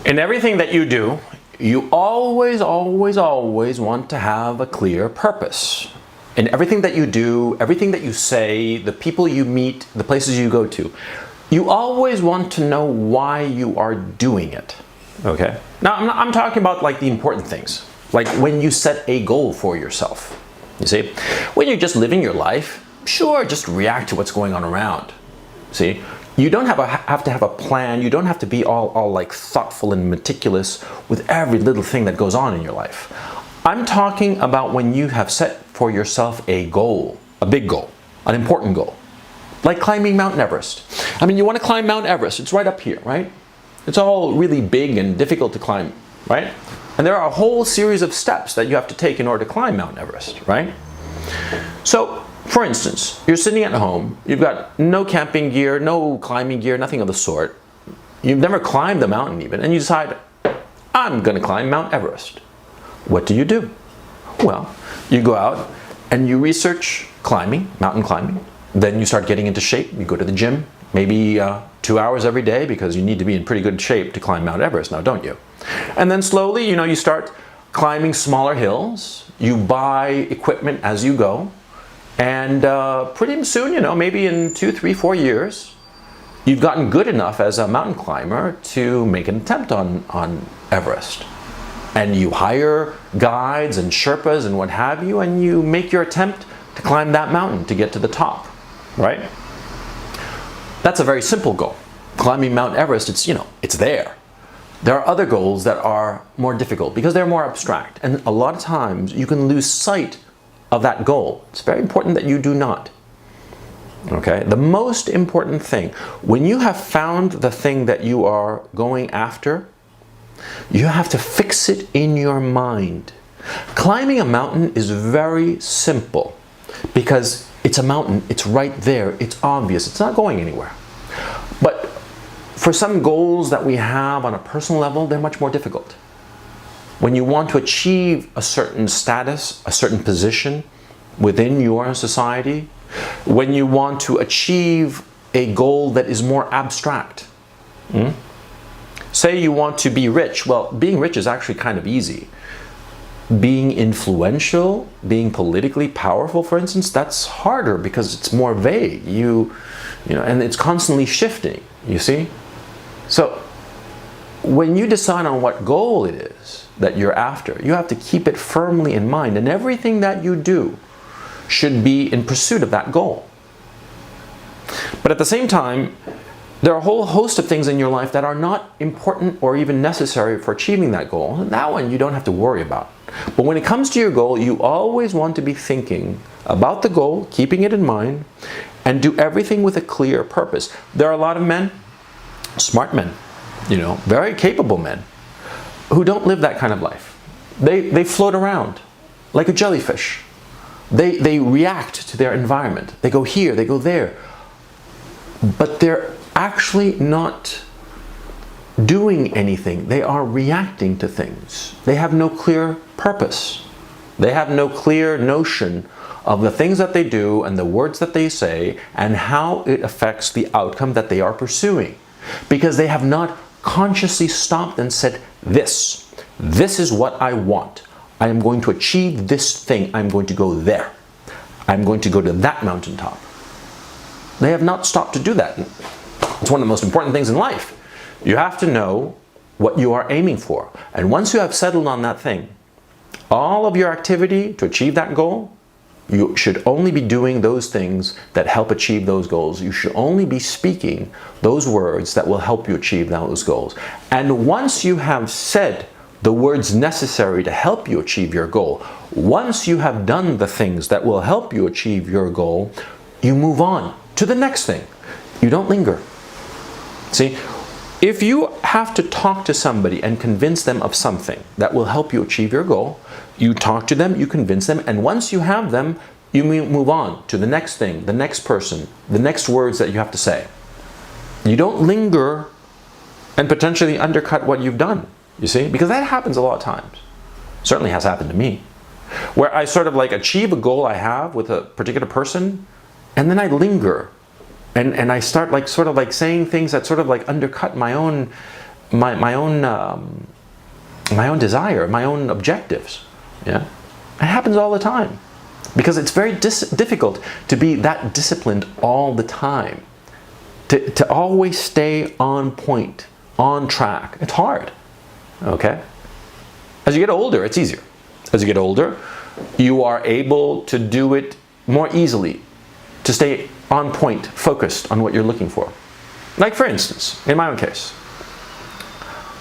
In everything that you do, you always want to have a clear purpose. In everything that you do, everything that you say, the people you meet, the places you go to, you always want to know why you are doing it. Okay? Now, I'm talking about like the important things, like when you set a goal for yourself. You see, when you're just living your life, sure, just react to what's going on around. See, you don't have to have a plan. You don't have to be all like thoughtful and meticulous with every little thing that goes on in your life. I'm talking about when you have set for yourself a goal, a big goal, an important goal, like climbing Mount Everest. I mean, you want to climb Mount Everest. It's right up here, right? It's all really big and difficult to climb, right? And there are a whole series of steps that you have to take in order to climb Mount Everest, right? So, for instance, you're sitting at home, you've got no camping gear, no climbing gear, nothing of the sort. You've never climbed the mountain even, and you decide, I'm going to climb Mount Everest. What do? Well, you go out and you research climbing, mountain climbing. Then you start getting into shape. You go to the gym, maybe 2 hours every day, because you need to be in pretty good shape to climb Mount Everest now, don't you? And then slowly, you start climbing smaller hills. You buy equipment as you go. And pretty soon, maybe in 2, 3, 4 years, you've gotten good enough as a mountain climber to make an attempt on Everest. And you hire guides and Sherpas and what have you, and you make your attempt to climb that mountain to get to the top, right? That's a very simple goal. Climbing Mount Everest, it's there. There are other goals that are more difficult because they're more abstract. And a lot of times you can lose sight of that goal. It's very important that you do not. Okay? The most important thing, when you have found the thing that you are going after, you have to fix it in your mind. Climbing a mountain is very simple because it's a mountain, it's right there, it's obvious, it's not going anywhere. But for some goals that we have on a personal level, they're much more difficult. When you want to achieve a certain status, a certain position within your society, when you want to achieve a goal that is more abstract. Say you want to be rich. Well, being rich is actually kind of easy. Being influential, being politically powerful, for instance, that's harder because it's more vague. And it's constantly shifting, you see? So when you decide on what goal it is that you're after, you have to keep it firmly in mind, and everything that you do should be in pursuit of that goal. But at the same time, there are a whole host of things in your life that are not important or even necessary for achieving that goal. And that one you don't have to worry about. But when it comes to your goal, you always want to be thinking about the goal, keeping it in mind, and do everything with a clear purpose. There are a lot of men, smart men, very capable men, who don't live that kind of life. They float around like a jellyfish. They react to their environment. They go here, they go there. But they're actually not doing anything. They are reacting to things. They have no clear purpose. They have no clear notion of the things that they do and the words that they say and how it affects the outcome that they are pursuing. Because they have not consciously stopped and said, this is what I want. I am going to achieve this thing. I'm going to go there. I'm going to go to that mountaintop. They have not stopped to do that. It's one of the most important things in life. You have to know what you are aiming for. And once you have settled on that thing, all of your activity to achieve that goal, you should only be doing those things that help achieve those goals. You should only be speaking those words that will help you achieve those goals. And once you have said the words necessary to help you achieve your goal, once you have done the things that will help you achieve your goal, you move on to the next thing. You don't linger. See, if you have to talk to somebody and convince them of something that will help you achieve your goal, you talk to them, you convince them, and once you have them, you move on to the next thing, the next person, the next words that you have to say. You don't linger and potentially undercut what you've done, you see? Because that happens a lot of times. Certainly has happened to me. Where I sort of like achieve a goal I have with a particular person, and then I linger. And I start like sort of like saying things that sort of like undercut my own my own desire, my own objectives. Yeah, it happens all the time because it's very difficult to be that disciplined all the time. To always stay on point, on track. It's hard. Okay. As you get older, it's easier. As you get older, you are able to do it more easily, to stay on point, focused on what you're looking for. Like for instance, in my own case,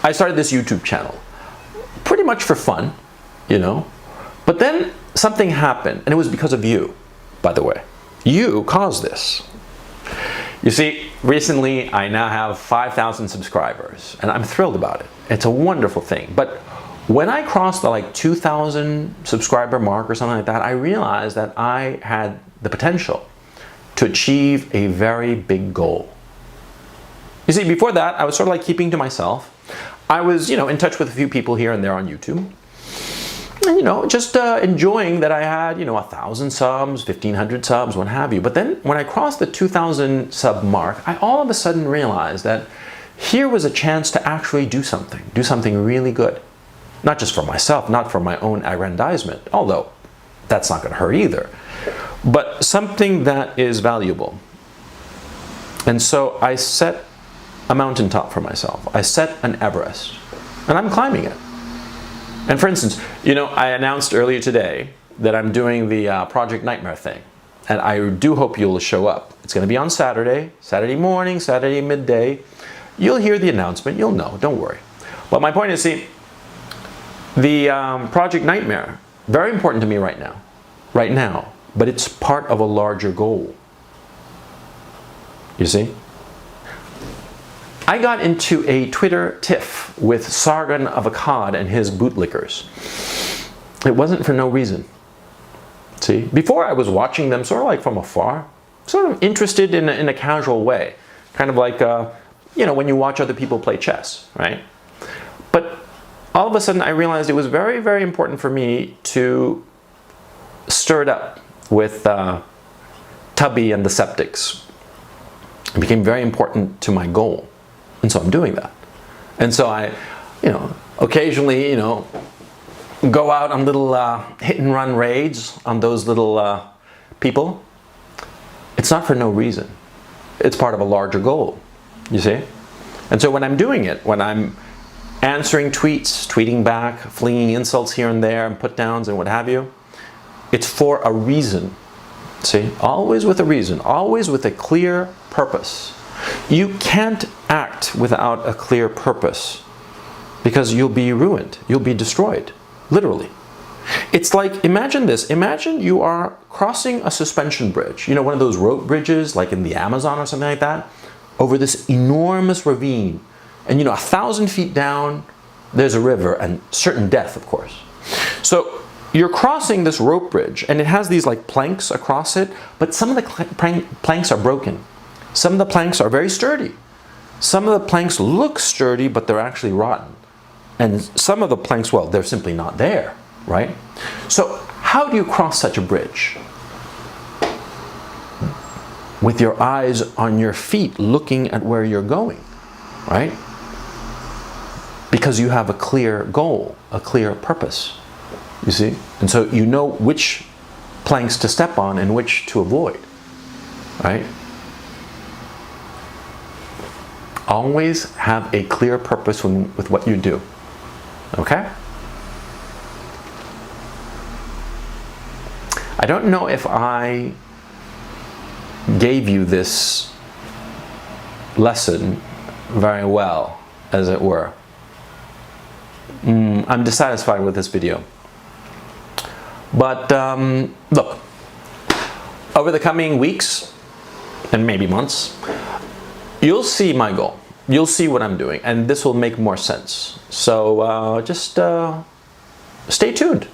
I started this YouTube channel pretty much for fun, you know, but then something happened, and it was because of you, by the way. You caused this. You see, recently I now have 5,000 subscribers, and I'm thrilled about it. It's a wonderful thing. But when I crossed the 2,000 subscriber mark or something like that, I realized that I had the potential to achieve a very big goal. You see, before that, I was sort of keeping to myself. I was, in touch with a few people here and there on YouTube. And, just enjoying that I had, 1,000 subs, 1,500 subs, what have you. But then when I crossed the 2,000 sub mark, I all of a sudden realized that here was a chance to actually do something really good. Not just for myself, not for my own aggrandizement, although that's not going to hurt either, but something that is valuable. And so I set a mountaintop for myself. I set an Everest, and I'm climbing it. And for instance, I announced earlier today that I'm doing the Project Nightmare thing, and I do hope you'll show up. It's going to be on Saturday morning, Saturday midday. You'll hear the announcement, you'll know, don't worry. But my point is, see, the Project Nightmare, very important to me right now, but it's part of a larger goal. You see? I got into a Twitter tiff with Sargon of Akkad and his bootlickers. It wasn't for no reason. See? Before I was watching them sort of from afar, sort of interested in a casual way. Kind of like, when you watch other people play chess, right? But all of a sudden I realized it was very, very important for me to stir it up with Tubby and the Septics. It became very important to my goal. And so I'm doing that. And so I, occasionally, go out on little hit and run raids on those little people. It's not for no reason. It's part of a larger goal, you see? And so when I'm doing it, when I'm answering tweets, tweeting back, flinging insults here and there and put downs and what have you, it's for a reason. See? Always with a reason, always with a clear purpose. You can't act without a clear purpose because you'll be ruined, you'll be destroyed, literally. It's like, imagine this, imagine you are crossing a suspension bridge, one of those rope bridges like in the Amazon or something like that, over this enormous ravine. And 1,000 feet down, there's a river and certain death, of course. So you're crossing this rope bridge and it has these planks across it, but some of the planks are broken. Some of the planks are very sturdy. Some of the planks look sturdy, but they're actually rotten. And some of the planks, well, they're simply not there, right? So how do you cross such a bridge? With your eyes on your feet, looking at where you're going, right? Because you have a clear goal, a clear purpose, you see? And so you know which planks to step on and which to avoid, right? Always have a clear purpose with what you do, okay? I don't know if I gave you this lesson very well, as it were. I'm dissatisfied with this video. But look, over the coming weeks and maybe months, you'll see my goal. You'll see what I'm doing, and this will make more sense. So just stay tuned.